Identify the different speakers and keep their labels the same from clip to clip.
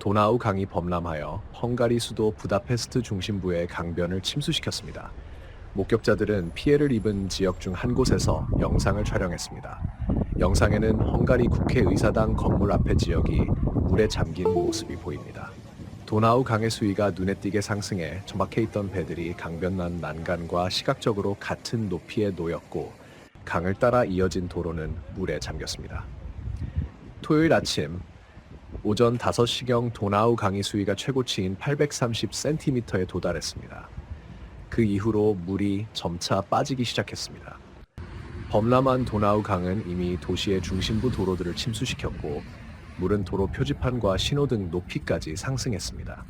Speaker 1: 도나우 강이 범람하여 헝가리 수도 부다페스트 중심부의 강변을 침수시켰습니다. 목격자들은 피해를 입은 지역 중 한 곳에서 영상을 촬영했습니다. 영상에는 헝가리 국회의사당 건물 앞의 지역이 물에 잠긴 모습이 보입니다. 도나우 강의 수위가 눈에 띄게 상승해 처박혀 있던 배들이 강변난 난간과 시각적으로 같은 높이에 놓였고 강을 따라 이어진 도로는 물에 잠겼습니다. 토요일 아침 오전 5시경 도나우 강의 수위가 최고치인 830cm에 도달했습니다. 그 이후로 물이 점차 빠지기 시작했습니다. 범람한 도나우 강은 이미 도시의 중심부 도로들을 침수시켰고 물은 도로 표지판과 신호등 높이까지 상승했습니다.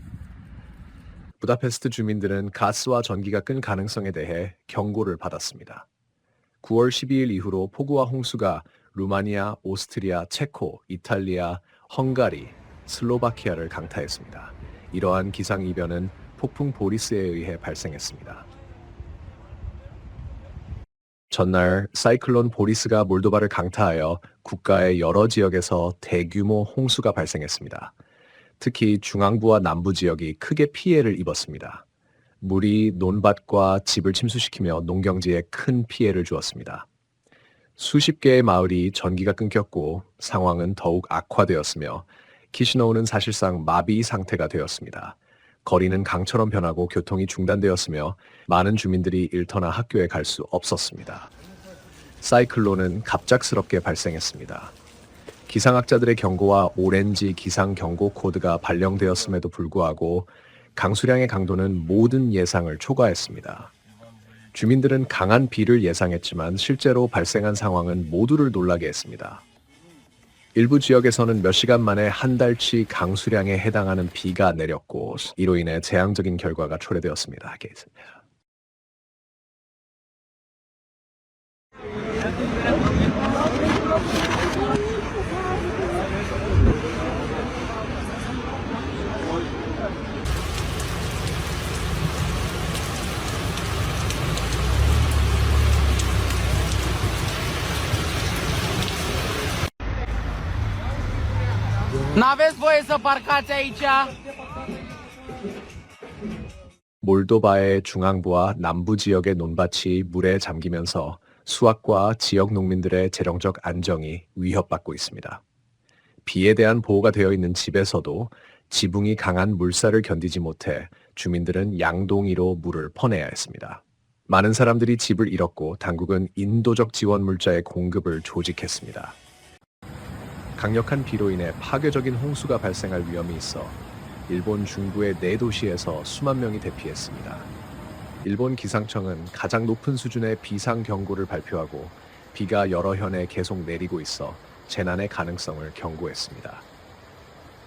Speaker 1: 부다페스트 주민들은 가스와 전기가 끈 가능성에 대해 경고를 받았습니다. 9월 12일 이후로 폭우와 홍수가 루마니아, 오스트리아, 체코, 이탈리아, 헝가리, 슬로바키아를 강타했습니다. 이러한 기상이변은 폭풍 보리스에 의해 발생했습니다. 전날 사이클론 보리스가 몰도바를 강타하여 국가의 여러 지역에서 대규모 홍수가 발생했습니다. 특히 중앙부와 남부 지역이 크게 피해를 입었습니다. 물이 논밭과 집을 침수시키며 농경지에 큰 피해를 주었습니다. 수십 개의 마을이 전기가 끊겼고 상황은 더욱 악화되었으며 키시너우는 사실상 마비 상태가 되었습니다. 거리는 강처럼 변하고 교통이 중단되었으며 많은 주민들이 일터나 학교에 갈 수 없었습니다. 사이클론은 갑작스럽게 발생했습니다. 기상학자들의 경고와 오렌지 기상 경고 코드가 발령되었음에도 불구하고 강수량의 강도는 모든 예상을 초과했습니다. 주민들은 강한 비를 예상했지만 실제로 발생한 상황은 모두를 놀라게 했습니다. 일부 지역에서는 몇 시간 만에 한 달치 강수량에 해당하는 비가 내렸고 이로 인해 재앙적인 결과가 초래되었습니다.
Speaker 2: N-aveți voie să parcați aici?
Speaker 1: 몰도바의 중앙부와 남부 지역의 논밭이 물에 잠기면서 수확과 지역 농민들의 재정적 안정이 위협받고 있습니다. 비에 대한 보호가 되어 있는 집에서도 지붕이 강한 물살을 견디지 못해 주민들은 양동이로 물을 퍼내야 했습니다. 많은 사람들이 집을 잃었고 당국은 인도적 지원 물자의 공급을 조직했습니다. 강력한 비로 인해 파괴적인 홍수가 발생할 위험이 있어 일본 중부의 4도시에서 수만 명이 대피했습니다. 일본 기상청은 가장 높은 수준의 비상 경고를 발표하고 비가 여러 현에 계속 내리고 있어 재난의 가능성을 경고했습니다.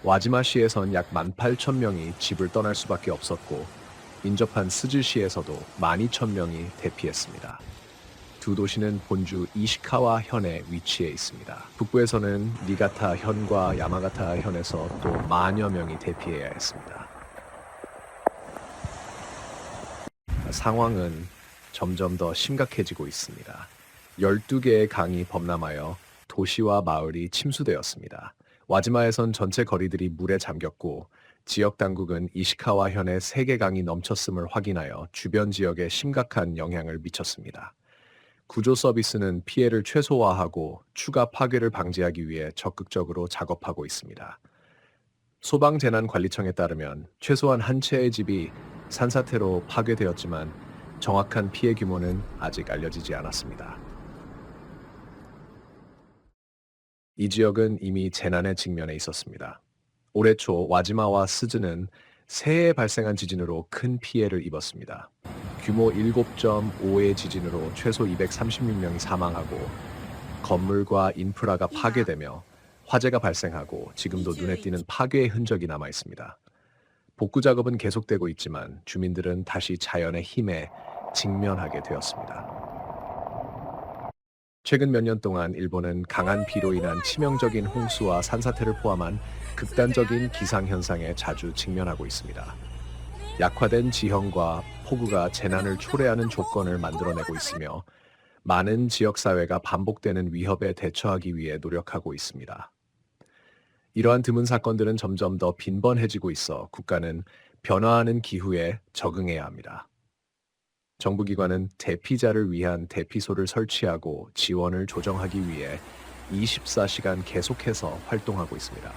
Speaker 1: 와지마시에선 약 18,000명이 집을 떠날 수밖에 없었고 인접한 스즈시에서도 12,000명이 대피했습니다. 두 도시는 본주 이시카와 현에 위치해 있습니다. 북부에서는 니가타 현과 야마가타 현에서 또 만여 명이 대피해야 했습니다. 상황은 점점 더 심각해지고 있습니다. 12개의 강이 범람하여 도시와 마을이 침수되었습니다. 와지마에선 전체 거리들이 물에 잠겼고 지역 당국은 이시카와 현의 3개 강이 넘쳤음을 확인하여 주변 지역에 심각한 영향을 미쳤습니다. 구조 서비스는 피해를 최소화하고 추가 파괴를 방지하기 위해 적극적으로 작업하고 있습니다. 소방재난관리청에 따르면 최소한 한 채의 집이 산사태로 파괴되었지만 정확한 피해 규모는 아직 알려지지 않았습니다. 이 지역은 이미 재난에 직면해 있었습니다. 올해 초 와지마와 스즈는 새해에 발생한 지진으로 큰 피해를 입었습니다. 규모 7.5의 지진으로 최소 236명이 사망하고 건물과 인프라가 파괴되며 화재가 발생하고 지금도 눈에 띄는 파괴의 흔적이 남아 있습니다. 복구 작업은 계속되고 있지만 주민들은 다시 자연의 힘에 직면하게 되었습니다. 최근 몇 년 동안 일본은 강한 비로 인한 치명적인 홍수와 산사태를 포함한 극단적인 기상현상에 자주 직면하고 있습니다. 약화된 지형과 폭우가 재난을 초래하는 조건을 만들어내고 있으며 많은 지역사회가 반복되는 위협에 대처하기 위해 노력하고 있습니다. 이러한 드문 사건들은 점점 더 빈번해지고 있어 국가는 변화하는 기후에 적응해야 합니다. 정부기관은 대피자를 위한 대피소를 설치하고 지원을 조정하기 위해 24시간 계속해서 활동하고 있습니다.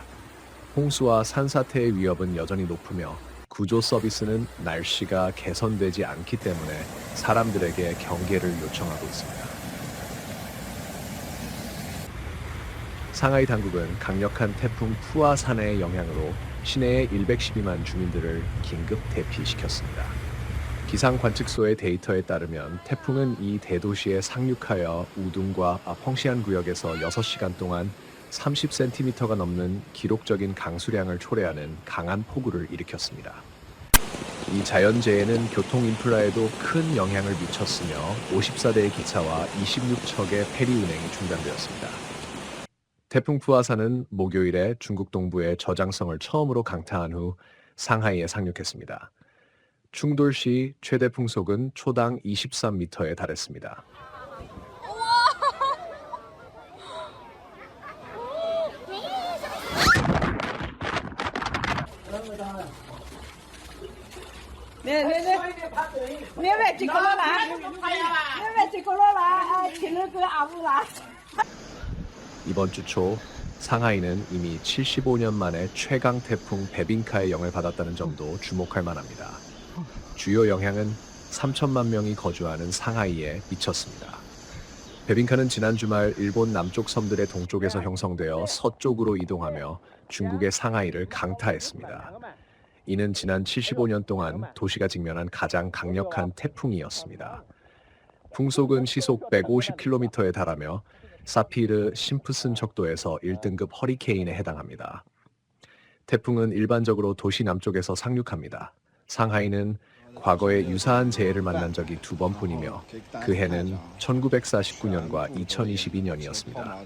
Speaker 1: 홍수와 산사태의 위협은 여전히 높으며 구조 서비스는 날씨가 개선되지 않기 때문에 사람들에게 경계를 요청하고 있습니다. 상하이 당국은 강력한 태풍 푸아산의 영향으로 시내의 112만 주민들을 긴급 대피시켰습니다. 기상 관측소의 데이터에 따르면 태풍은 이 대도시에 상륙하여 우둥과 펑시안 구역에서 6시간 동안 30cm가 넘는 기록적인 강수량을 초래하는 강한 폭우를 일으켰습니다. 이 자연재해는 교통 인프라에도 큰 영향을 미쳤으며 54대의 기차와 26척의 페리 운행이 중단되었습니다. 태풍 푸아산은 목요일에 중국 동부의 저장성을 처음으로 강타한 후 상하이에 상륙했습니다. 충돌시 최대 풍속은 초당 23m에 달했습니다. 이번 주 초 상하이는 이미 75년 만에 최강 태풍 베빙카의 영을 받았다는 점도 주목할 만합니다. 주요 영향은 3천만 명이 거주하는 상하이에 미쳤습니다. 베빙카는 지난 주말 일본 남쪽 섬들의 동쪽에서 형성되어 서쪽으로 이동하며 중국의 상하이를 강타했습니다. 이는 지난 75년 동안 도시가 직면한 가장 강력한 태풍이었습니다. 풍속은 시속 150km에 달하며 사피르 심프슨 척도에서 1등급 허리케인에 해당합니다. 태풍은 일반적으로 도시 남쪽에서 상륙합니다. 상하이는 과거에 유사한 재해를 만난 적이 2번뿐이며 그 해는 1949년과 2022년이었습니다.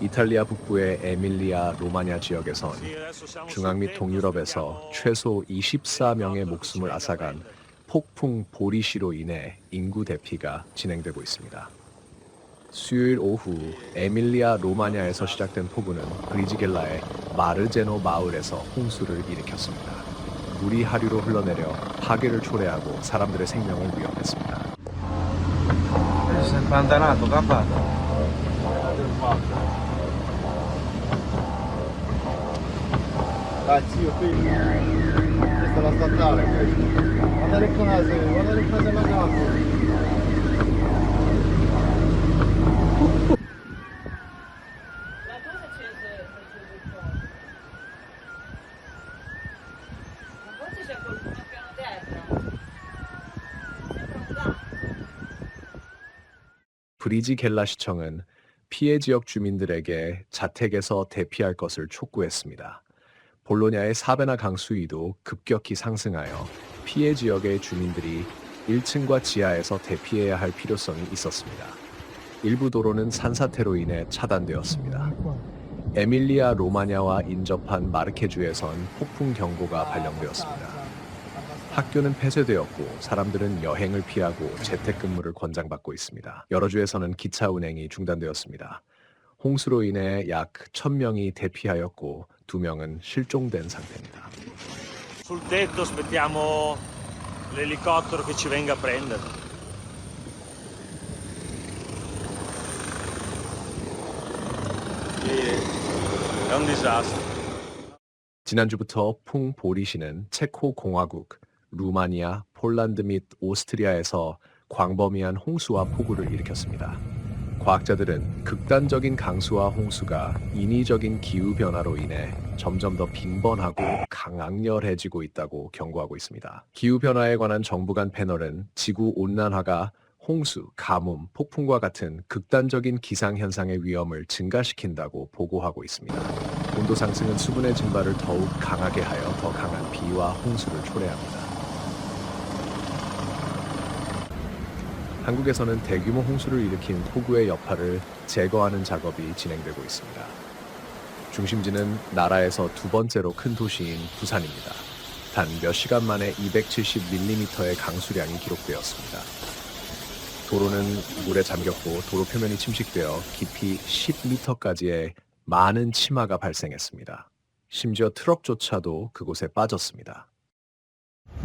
Speaker 1: 이탈리아 북부의 에밀리아 로마냐 지역에선 중앙 및 동유럽에서 최소 24명의 목숨을 앗아간 폭풍 보리시로 인해 인구 대피가 진행되고 있습니다. 수요일 오후 에밀리아 로마냐에서 시작된 폭우는 브리지겔라의 마르제노 마을에서 홍수를 일으켰습니다. 물이 하류로 흘러내려 파괴를 초래하고 사람들의 생명을 위협했습니다. 브리지겔라 시청은 피해 지역 주민들에게 자택에서 대피할 것을 촉구했습니다. 볼로냐의 사베나 강 수위도 급격히 상승하여 피해 지역의 주민들이 1층과 지하에서 대피해야 할 필요성이 있었습니다. 일부 도로는 산사태로 인해 차단되었습니다. 에밀리아 로마냐와 인접한 마르케주에선 폭풍 경보가 발령되었습니다. 학교는 폐쇄되었고 사람들은 여행을 피하고 재택근무를 권장받고 있습니다. 여러 주에서는 기차 운행이 중단되었습니다. 홍수로 인해 약 1,000명이 대피하였고 2명은 실종된 상태입니다.
Speaker 3: Sul tetto aspettiamo l'elicottero che ci venga a prendere. È un disastro.
Speaker 1: 지난주부터 풍보리시는 체코 공화국, 루마니아, 폴란드 및 오스트리아에서 광범위한 홍수와 폭우를 일으켰습니다. 과학자들은 극단적인 강수와 홍수가 인위적인 기후변화로 인해 점점 더 빈번하고 강악렬해지고 있다고 경고하고 있습니다. 기후변화에 관한 정부 간 패널은 지구온난화가 홍수, 가뭄, 폭풍과 같은 극단적인 기상현상의 위험을 증가시킨다고 보고하고 있습니다. 온도 상승은 수분의 증발을 더욱 강하게 하여 더 강한 비와 홍수를 초래합니다. 한국에서는 대규모 홍수를 일으킨 폭우의 여파를 제거하는 작업이 진행되고 있습니다. 중심지는 나라에서 2번째로 큰 도시인 부산입니다. 단 몇 시간 만에 270mm의 강수량이 기록되었습니다. 도로는 물에 잠겼고 도로 표면이 침식되어 깊이 10m까지의 많은 침하가 발생했습니다. 심지어 트럭조차도 그곳에 빠졌습니다.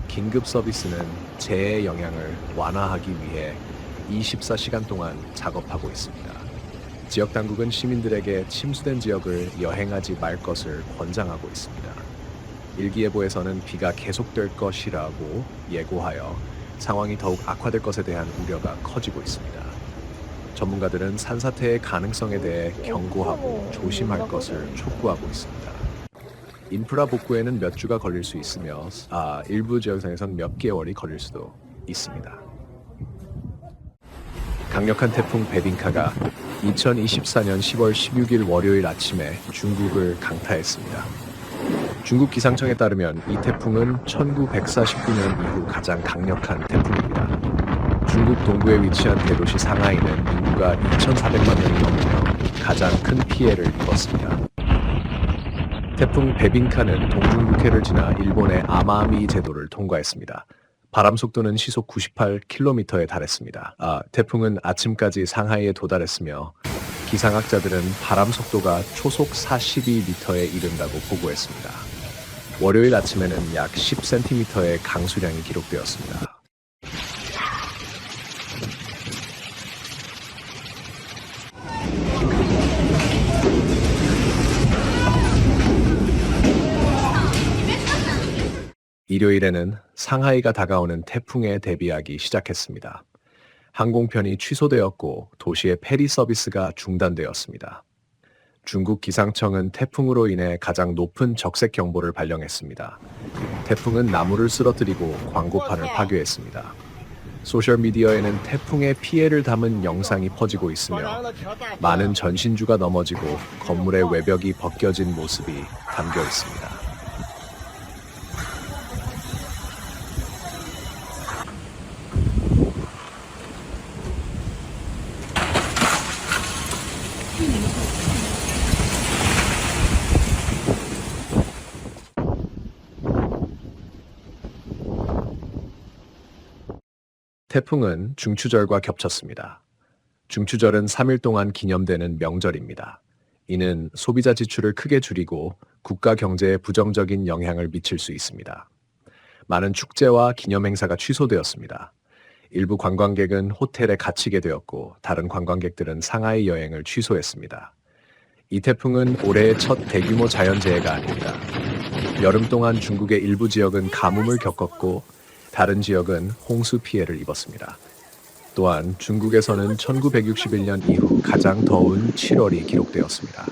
Speaker 1: 긴급 서비스는 재해의 영향을 완화하기 위해 24시간 동안 작업하고 있습니다. 지역 당국은 시민들에게 침수된 지역을 여행하지 말 것을 권장하고 있습니다. 일기예보에서는 비가 계속될 것이라고 예고하여 상황이 더욱 악화될 것에 대한 우려가 커지고 있습니다. 전문가들은 산사태의 가능성에 대해 경고하고 조심할 것을 촉구하고 있습니다. 인프라 복구에는 몇 주가 걸릴 수 있으며 일부 지역상에선 몇 개월이 걸릴 수도 있습니다. 강력한 태풍 베빈카가 2024년 10월 16일 월요일 아침에 중국을 강타했습니다. 중국 기상청에 따르면 이 태풍은 1949년 이후 가장 강력한 태풍입니다. 중국 동부에 위치한 대도시 상하이는 인구가 2,400만 명이 넘으며 가장 큰 피해를 입었습니다. 태풍 베빈카는 동중국해를 지나 일본의 아마미 제도를 통과했습니다. 바람 속도는 시속 98km에 달했습니다. 태풍은 아침까지 상하이에 도달했으며 기상학자들은 바람 속도가 초속 42m에 이른다고 보고했습니다. 월요일 아침에는 약 10cm의 강수량이 기록되었습니다. 일요일에는 상하이가 다가오는 태풍에 대비하기 시작했습니다. 항공편이 취소되었고 도시의 페리 서비스가 중단되었습니다. 중국 기상청은 태풍으로 인해 가장 높은 적색 경보를 발령했습니다. 태풍은 나무를 쓰러뜨리고 광고판을 파괴했습니다. 소셜미디어에는 태풍의 피해를 담은 영상이 퍼지고 있으며 많은 전신주가 넘어지고 건물의 외벽이 벗겨진 모습이 담겨 있습니다. 태풍은 중추절과 겹쳤습니다. 중추절은 3일 동안 기념되는 명절입니다. 이는 소비자 지출을 크게 줄이고 국가 경제에 부정적인 영향을 미칠 수 있습니다. 많은 축제와 기념 행사가 취소되었습니다. 일부 관광객은 호텔에 갇히게 되었고 다른 관광객들은 상하이 여행을 취소했습니다. 이 태풍은 올해의 첫 대규모 자연재해가 아닙니다. 여름 동안 중국의 일부 지역은 가뭄을 겪었고 다른 지역은 홍수 피해를 입었습니다. 또한 중국에서는 1961년 이후 가장 더운 7월이 기록되었습니다.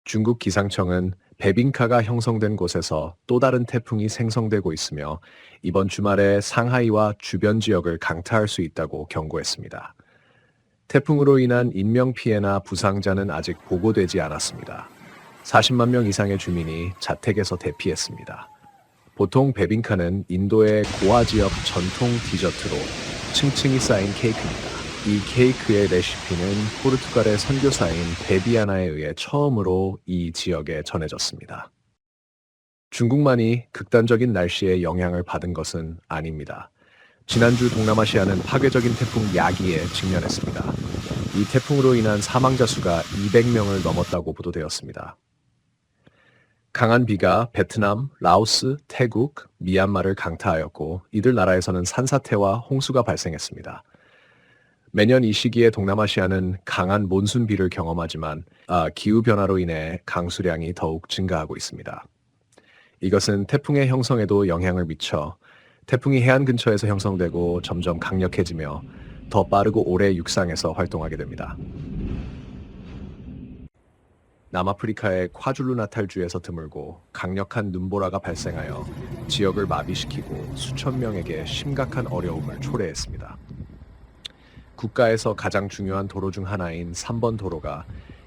Speaker 1: 중국 기상청은 베빈카가 형성된 곳에서 또 다른 태풍이 생성되고 있으며 이번 주말에 상하이와 주변 지역을 강타할 수 있다고 경고했습니다. 태풍으로 인한 인명피해나 부상자는 아직 보고되지 않았습니다. 40만 명 이상의 주민이 자택에서 대피했습니다. 보통 베빈카는 인도의 고아 지역 전통 디저트로 층층이 쌓인 케이크입니다. 이 케이크의 레시피는 포르투갈의 선교사인 베비아나에 의해 처음으로 이 지역에 전해졌습니다. 중국만이 극단적인 날씨에 영향을 받은 것은 아닙니다. 지난주 동남아시아는 파괴적인 태풍 야기에 직면했습니다. 이 태풍으로 인한 사망자 수가 200명을 넘었다고 보도되었습니다. 강한 비가 베트남, 라오스, 태국, 미얀마를 강타하였고 이들 나라에서는 산사태와 홍수가 발생했습니다. 매년 이 시기에 동남아시아는 강한 몬순 비를 경험하지만 기후변화로 인해 강수량이 더욱 증가하고 있습니다. 이것은 태풍의 형성에도 영향을 미쳐 태풍이 해안 근처에서 형성되고 점점 강력해지며 더 빠르고 오래 육상에서 활동하게 됩니다. 남아프리카의 콰줄루나탈주에서 드물고 강력한 눈보라가 발생하여 지역을 마비시키고 수천 명에게 심각한 어려움을 초래했습니다. 국가에서 가장 중요한 도로 중 하나인 3번 도로가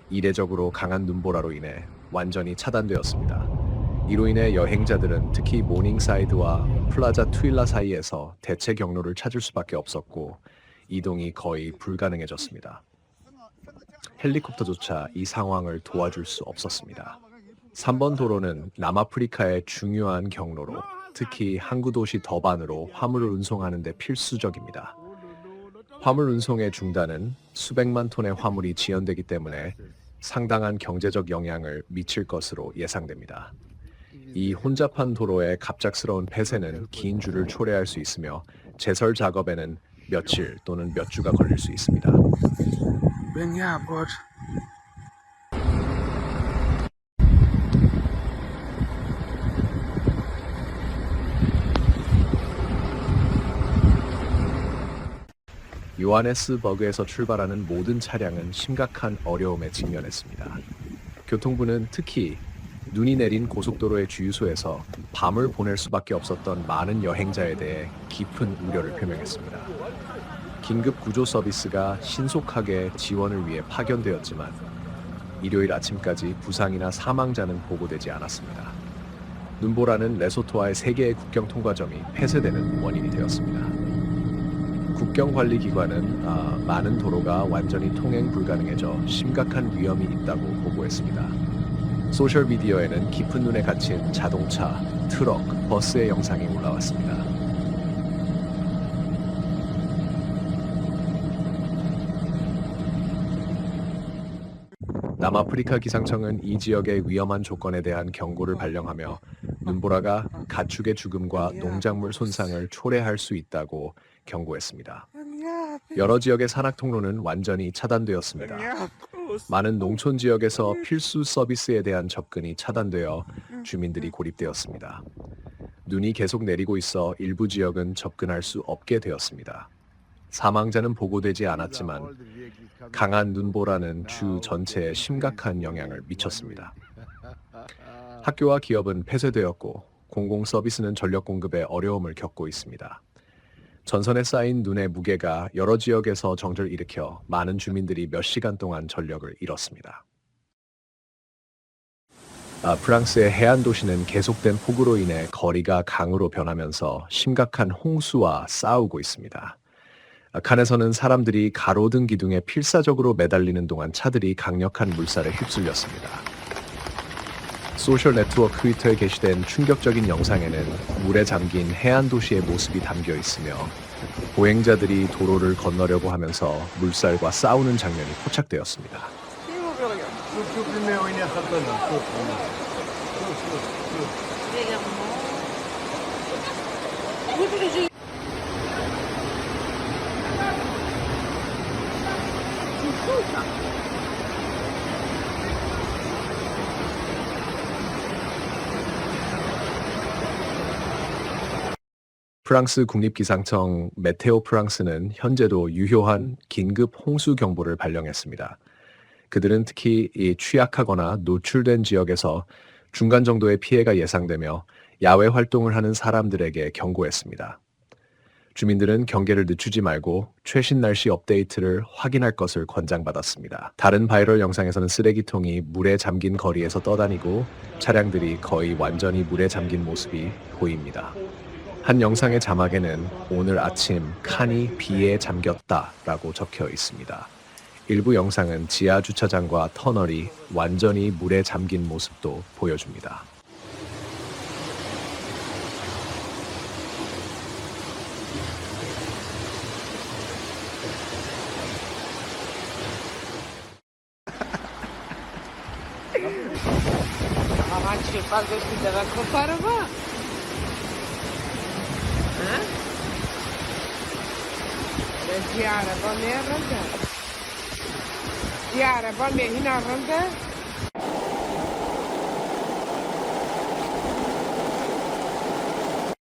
Speaker 1: 이례적으로 강한 눈보라로 인해 완전히 차단되었습니다. 이로 인해 여행자들은 특히 모닝사이드와 플라자 투일라 사이에서 대체 경로를 찾을 수밖에 없었고 이동이 거의 불가능해졌습니다. 헬리콥터조차 이 상황을 도와줄 수 없었습니다. 3번 도로는 남아프리카의 중요한 경로로 특히 항구 도시 더반으로 화물을 운송하는 데 필수적입니다. 화물 운송의 중단은 수백만 톤의 화물이 지연되기 때문에 상당한 경제적 영향을 미칠 것으로 예상됩니다. 이 혼잡한 도로의 갑작스러운 폐쇄는 긴 줄을 초래할 수 있으며 제설 작업에는 며칠 또는 몇 주가 걸릴 수 있습니다. 요하네스버그에서 출발하는 모든 차량은 심각한 어려움에 직면했습니다. 교통부는 특히 눈이 내린 고속도로의 주유소에서 밤을 보낼 수밖에 없었던 많은 여행자에 대해 깊은 우려를 표명했습니다. 긴급 구조 서비스가 신속하게 지원을 위해 파견되었지만 일요일 아침까지 부상이나 사망자는 보고되지 않았습니다. 눈보라는 레소토와의 3개의 국경 통과점이 폐쇄되는 원인이 되었습니다. 국경관리기관은 많은 도로가 완전히 통행 불가능해져 심각한 위험이 있다고 보고했습니다. 소셜미디어에는 깊은 눈에 갇힌 자동차, 트럭, 버스의 영상이 올라왔습니다. 남아프리카 기상청은 이 지역의 위험한 조건에 대한 경고를 발령하며 눈보라가 가축의 죽음과 농작물 손상을 초래할 수 있다고 경고했습니다. 여러 지역의 산악 통로는 완전히 차단되었습니다. 많은 농촌 지역에서 필수 서비스에 대한 접근이 차단되어 주민들이 고립되었습니다. 눈이 계속 내리고 있어 일부 지역은 접근할 수 없게 되었습니다. 사망자는 보고되지 않았지만 강한 눈보라는 주 전체에 심각한 영향을 미쳤습니다. 학교와 기업은 폐쇄되었고 공공 서비스는 전력 공급에 어려움을 겪고 있습니다. 전선에 쌓인 눈의 무게가 여러 지역에서 정전을 일으켜 많은 주민들이 몇 시간 동안 전력을 잃었습니다. 프랑스의 해안 도시는 계속된 폭우로 인해 거리가 강으로 변하면서 심각한 홍수와 싸우고 있습니다. 칸에서는 사람들이 가로등 기둥에 필사적으로 매달리는 동안 차들이 강력한 물살에 휩쓸렸습니다. 소셜 네트워크 트위터에 게시된 충격적인 영상에는 물에 잠긴 해안 도시의 모습이 담겨 있으며 보행자들이 도로를 건너려고 하면서 물살과 싸우는 장면이 포착되었습니다. 프랑스 국립기상청 메테오 프랑스는 현재도 유효한 긴급 홍수 경보를 발령했습니다. 그들은 특히 이 취약하거나 노출된 지역에서 중간 정도의 피해가 예상되며 야외 활동을 하는 사람들에게 경고했습니다. 주민들은 경계를 늦추지 말고 최신 날씨 업데이트를 확인할 것을 권장받았습니다. 다른 바이럴 영상에서는 쓰레기통이 물에 잠긴 거리에서 떠다니고 차량들이 거의 완전히 물에 잠긴 모습이 보입니다. 한 영상의 자막에는 오늘 아침 칸이 비에 잠겼다라고 적혀 있습니다. 일부 영상은 지하 주차장과 터널이 완전히 물에 잠긴 모습도 보여줍니다.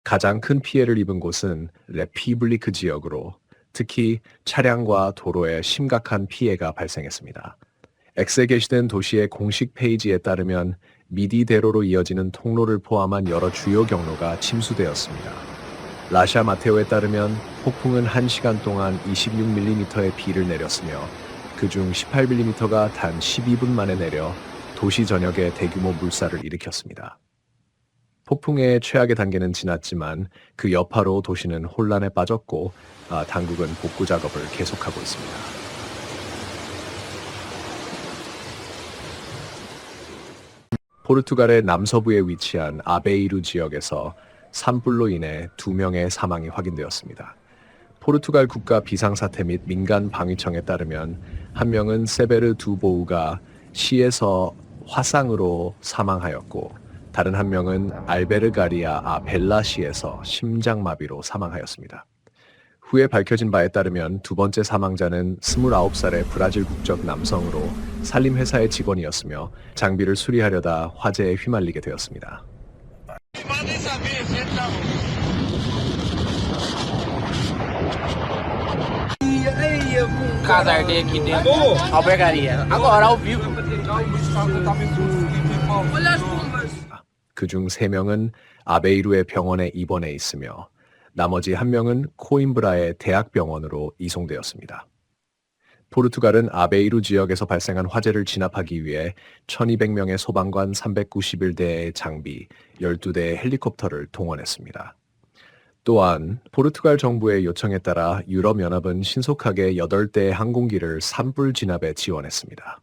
Speaker 1: 가장 큰 피해를 입은 곳은 레피블리크 지역으로 특히 차량과 도로에 심각한 피해가 발생했습니다. X에 게시된 도시의 공식 페이지에 따르면 미디대로로 이어지는 통로를 포함한 여러 주요 경로가 침수되었습니다. 라샤 마테오에 따르면 폭풍은 1시간 동안 26mm의 비를 내렸으며 그중 18mm가 단 12분 만에 내려 도시 전역에 대규모 물살을 일으켰습니다. 폭풍의 최악의 단계는 지났지만 그 여파로 도시는 혼란에 빠졌고 당국은 복구 작업을 계속하고 있습니다. 포르투갈의 남서부에 위치한 아베이루 지역에서 산불로 인해 2명의 사망이 확인되었습니다. 포르투갈 국가 비상사태 및 민간 방위청에 따르면 한 명은 세베르 두보우가 시에서 화상으로 사망하였고 다른 한 명은 알베르가리아 벨라시에서 심장마비로 사망하였습니다. 후에 밝혀진 바에 따르면 두 번째 사망자는 29살의 브라질 국적 남성으로 산림회사의 직원이었으며 장비를 수리하려다 화재에 휘말리게 되었습니다.
Speaker 2: Casa dele aqui dentro. Albergaria. Agora, ao vivo.
Speaker 1: 그중 3명은 아베이루의 병원에 입원해 있으며 나머지 1명은 코임브라의 대학병원으로 이송되었습니다. 포르투갈은 아베이루 지역에서 발생한 화재를 진압하기 위해 1200명의 소방관 391대의 장비, 12대의 헬리콥터를 동원했습니다. 또한 포르투갈 정부의 요청에 따라 유럽연합은 신속하게 8대의 항공기를 산불 진압에 지원했습니다.